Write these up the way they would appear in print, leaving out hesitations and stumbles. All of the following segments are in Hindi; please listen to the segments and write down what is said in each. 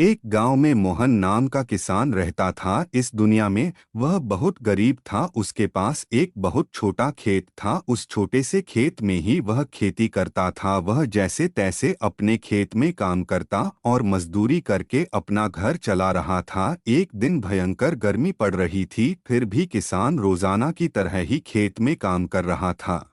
एक गांव में मोहन नाम का किसान रहता था। इस दुनिया में वह बहुत गरीब था। उसके पास एक बहुत छोटा खेत था। उस छोटे से खेत में ही वह खेती करता था। वह जैसे तैसे अपने खेत में काम करता और मजदूरी करके अपना घर चला रहा था। एक दिन भयंकर गर्मी पड़ रही थी, फिर भी किसान रोजाना की तरह ही खेत में काम कर रहा था।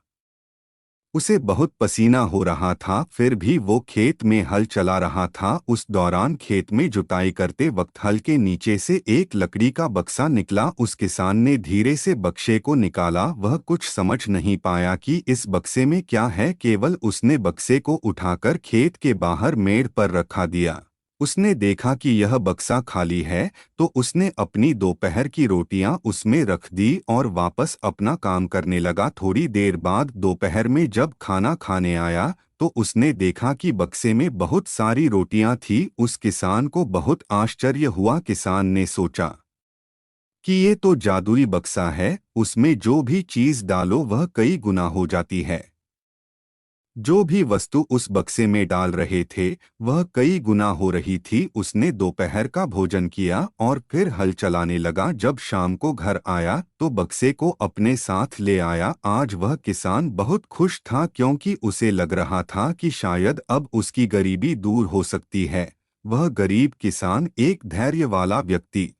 उसे बहुत पसीना हो रहा था, फिर भी वो खेत में हल चला रहा था। उस दौरान खेत में जुताई करते वक्त हल के नीचे से एक लकड़ी का बक्सा निकला। उस किसान ने धीरे से बक्से को निकाला। वह कुछ समझ नहीं पाया कि इस बक्से में क्या है। केवल उसने बक्से को उठाकर खेत के बाहर मेड़ पर रखा दिया। उसने देखा कि यह बक्सा खाली है, तो उसने अपनी दोपहर की रोटियां उसमें रख दी और वापस अपना काम करने लगा। थोड़ी देर बाद दोपहर में जब खाना खाने आया, तो उसने देखा कि बक्से में बहुत सारी रोटियां थी। उस किसान को बहुत आश्चर्य हुआ। किसान ने सोचा कि ये तो जादुई बक्सा है, उसमें जो भी चीज डालो वह कई गुना हो जाती है। जो भी वस्तु उस बक्से में डाल रहे थे वह कई गुना हो रही थी। उसने दोपहर का भोजन किया और फिर हल चलाने लगा। जब शाम को घर आया तो बक्से को अपने साथ ले आया। आज वह किसान बहुत खुश था, क्योंकि उसे लग रहा था कि शायद अब उसकी गरीबी दूर हो सकती है। वह गरीब किसान एक धैर्य वाला व्यक्ति